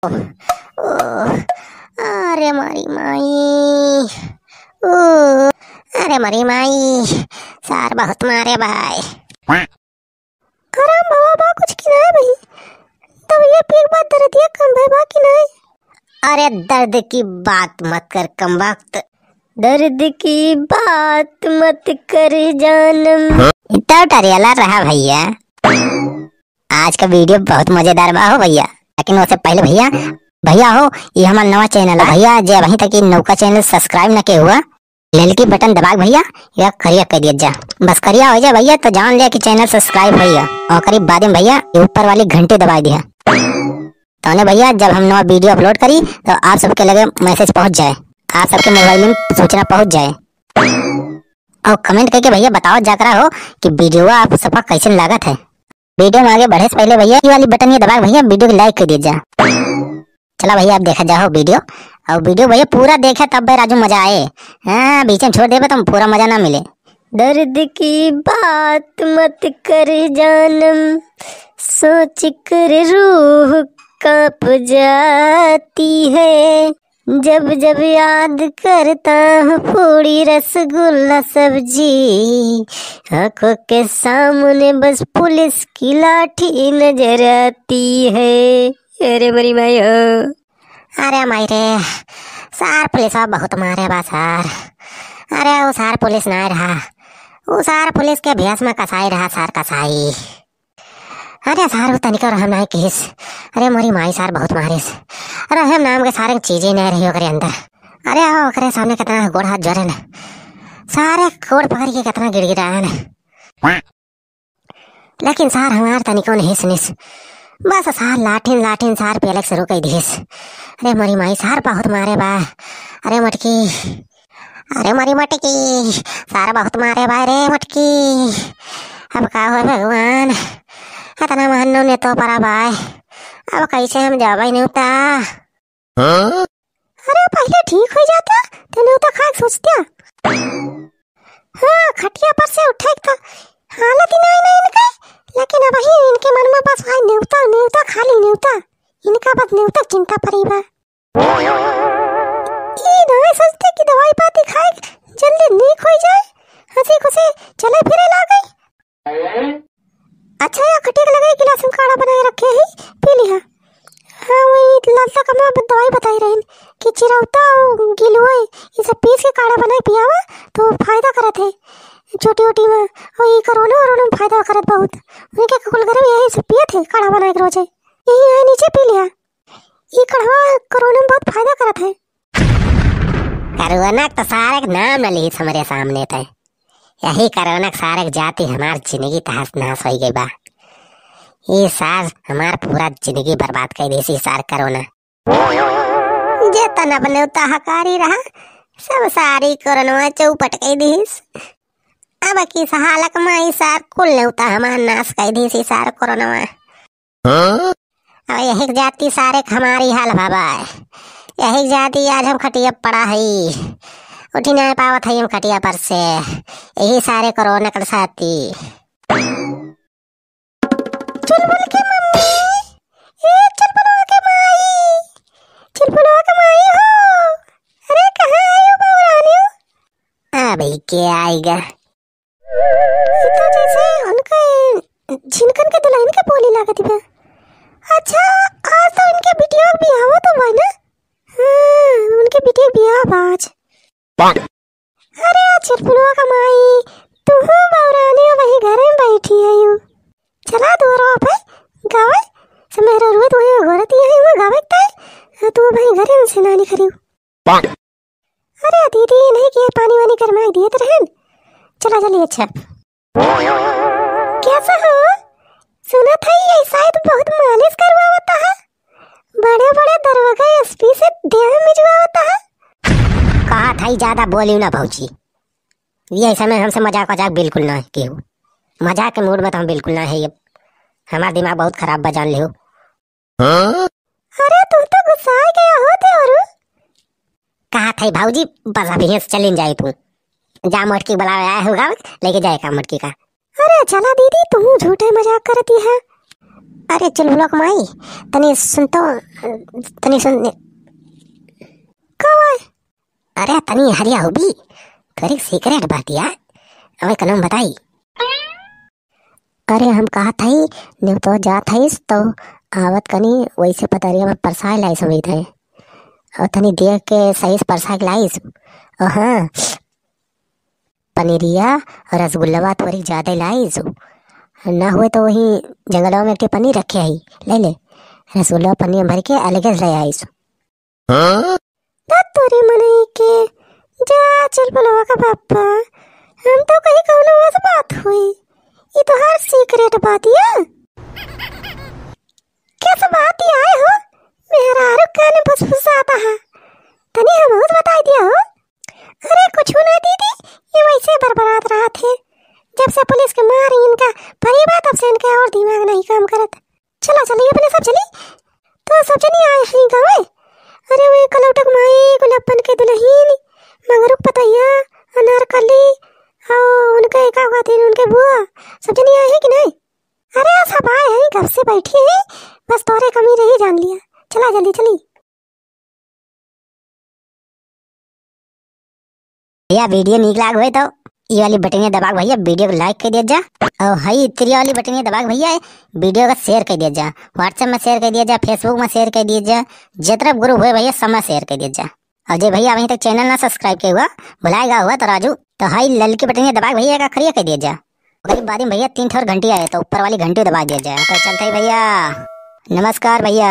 ओह, अरे मारी माई, ओ, अरे मारी माई, सार बहुत मारे भाई। आराम बाबा बा कुछ की नहीं भाई, तब ये पीक बात दर्द ये कम भाई बाकी नहीं। अरे दर्द की बात मत कर कम वक्त, दर्द की बात मत कर जानम। इतना टरियाला रहा भैया। आज का वीडियो बहुत मजेदार बा हो भैया, लेकिन उससे पहले भैया भैया हो ये हमारा नवा चैनल है भैया, जब अभी तक नौका चैनल सब्सक्राइब न के हुआ लेल की बटन दबा भैया या करिया कर दिया जा, बस करिया हो जाए भैया तो जान लिया कि चैनल सब्सक्राइब भैया, और करीब बाद में भैया ऊपर वाली घंटे दबा दिया तो भैया जब हम नवा वीडियो अपलोड करी तो आप सबके लगे मैसेज पहुंच जाए, आप सबके मोबाइल में सूचना पहुंच जाए। और कमेंट करके भैया बताओ जाकर हो कि वीडियो आप सबका कैसे लागत है। वीडियो में आगे बढ़े से पहले भैया ये वाली बटन ये दबा भैया वीडियो को लाइक कर दीजिए। चला भैया आप देखा जाओ वीडियो, और वीडियो भैया पूरा देखे तब भाई राजू मजा आए, हाँ बीच में छोड़ देवे तो पूरा मजा ना मिले। दर्द की बात मत कर जानम, सोच कर रूह कांप जाती है, जब जब याद करता हूँ पूरी रसगुल्ला सब्जी, आंखों के सामने बस पुलिस की लाठी नजर आती है। अरे मरी माई हो, अरे माई रे सार पुलिस बहुत मारे बा सार। अरे वो सार पुलिस नहीं रहा, वो सार पुलिस के भेस में कसाई रहा सार कसाई। अरे सार वो तनिक रहम नहीं किस, अरे मरी माई सार बहुत मारिस। अरे हम नाम के सारे चीजें नहीं रही ओकरे अंदर। अरे आओ ओकरे सामने कितना गोड़ हाथ जोरे न, सारे गोड़ पकड़ के कितना गिड़गिड़ाए न, लेकिन सार हमार तनिको नहीं सुनिस, बस सार लाठिन लाठिन सार पेलक शुरू कर दिस। अरे मरी माई सार बहुत मारे बा। अरे मटकी, अरे मरी मटकी सार बहुत मारे बा रे मटकी। अब का हो भगवान, इतना महनो ने तो परा बाय, अब कैसे हम जावे न्यूता। अरे पहले ठीक हो जाता तो न्यूता खा सोचता। हाँ खटिया पर से उठे तो हालत ही नहीं नहीं इनका, लेकिन अब ही इनके मन में बस भाई न्यूता न्यूता खाली न्यूता, इनका बस न्यूता चिंता परी बा। ये नहीं सोचते कि दवाई पाती खाए जल्दी ठीक हो जाए, हंसी खुशी चले फिरे ला गई। अच्छा या खटिया लगे गिलास में काढ़ा बनाए रखे है पी लिया। हाँ वही लालता कमा दवाई बताई रही कि चिरौता और गिलोय ये सब पीस के काढ़ा बनाए पियावा तो फायदा करत है छोटी छोटी में, और ये कोरोना में फायदा करत बहुत। उनके कुल घर में यही सब पिए थे काढ़ा बनाए के रोजे, यही यहाँ नीचे पी लिया। ये काढ़ा कोरोना में बहुत फायदा करत है। कोरोना तो सारे नाम न ली हमारे सामने थे, यही कोरोना सारे जाति हमार जिंदगी तहस नहस हो गई बा। ये सार हमार पूरा जिंदगी बर्बाद कर दी सी सार कोरोना। जितना अपने उतना हकारी रहा सब सारी कोरोना चौपट कर दीस। अब की सहालक माई सार कुल ने उता हमार नाश कर दी सी सार कोरोना। अब यही जाति सारे हमारी हाल बाबा, यही जाति आज हम खटिया पड़ा है, उठी नहीं पावत है हम खटिया पर से, यही सारे कोरोना कर साथी। चुलबुल के मम्मी, ए चुलबुल के माई, चुलबुल के माई हो, अरे कहाँ आयो बाबूरानी हो? अबे क्या आएगा? इतना जैसे उनका झिनकन के दुल्हन के बोली लागत है। अच्छा आज तो उनके बिटिया भी आवा तो भाई ना? हाँ उनके बिटिया भी आवा आज। अरे चिरपुलवा का माई तू हो बाबूरानी वही घर में बैठी है यू, चला दूर पे गावे समेरा रोत वही औरत ही है वो गावे तय तू भाई घर में से नानी खरीव। अरे दीदी नहीं किया पानी वानी करवाई दिए तो रहन, चला चलिए। अच्छा कैसा हो? सुना था ये शायद बहुत मालिश करवाता है, बड़े बड़े दरवाजा एसपी से देह मिजवाता है। कहा था ज्यादा बोली ना भौजी, ये समय हमसे मजाक वजाक बिल्कुल ना की हो, मजाक के मूड में तो हम बिल्कुल ना है, ये हमारा दिमाग बहुत खराब बजान ले हो। अरे तुम तो गुस्सा गया होते और कहा था भाऊजी बस अभी चली जाए तू, जा मटकी बुला आया होगा लेके जाएगा मटकी का। अरे चला दीदी तुम झूठे मजाक करती है, अरे चुलबुला कमाई तनी सुन तो, तनी सुन कौन? अरे तनी हरिया होबी थोड़ी सीक्रेट बात यार, अबे कलम बताई। अरे हम कहा थई ने तो जा थईस तो आवत कनी वैसे पतरिया में परसाई लाई समझ थे और तनी देख के सही से परसाई लाइस। और हाँ पनीरिया और रसगुल्ला थोड़ी ज्यादा लाइस, ना हुए तो वही जंगलों में एक पनीर रखे आई ले ले, रसगुल्ला पनीर भर के अलग ले आईस। तोरी मने के जा चल बुलवा का पापा, हम तो कहीं कौनो से बात हुई, ये तो हर सीक्रेट बात है। कैसे बात ही आए हो मेरा रुक काने फुसफुसाता है, तनी हम बहुत बता दिया हो। अरे कुछ ना दीदी, ये वैसे बरबरात रहा थे, जब से पुलिस के मारी इनका परिवार तब से इनका और दिमाग नहीं काम करत। चलो चलिए अपने सब चली तो सब जनी आए हैं गाँव में। अरे वे कलौटक माई गुलाबन के दुल्हन मंगरूक पतैया अनारकली और उनके का कहते हैं उनके बुआ सब जनी आए हैं कि नहीं? अरे सब आए हैं, घर से बैठी हैं, बस तोरे कमी रही जान लिया। चला जल्दी चली भैया, वीडियो निक लाग हुए तो ये वाली बटनिया दबा भैया, वीडियो को लाइक कर दिया जा, और हई इतनी वाली बटनिया दबा भैया वीडियो का शेयर कर दिया जा, व्हाट्सएप में शेयर कर दिया जा, फेसबुक में शेयर कर दिया जा, जितना ग्रुप हुए भैया सब में शेयर कर दिया जा। और जो भैया अभी तक चैनल ना सब्सक्राइब किया हुआ भुलाएगा हुआ तो राजू तो हई ललकी बटनिया दबा भैया का खरिया कर दिया जा। बाद में भैया 3 ठोर घंटी आए तो ऊपर वाली घंटी दबा दिया जाए। तो चलते भैया, नमस्कार भैया।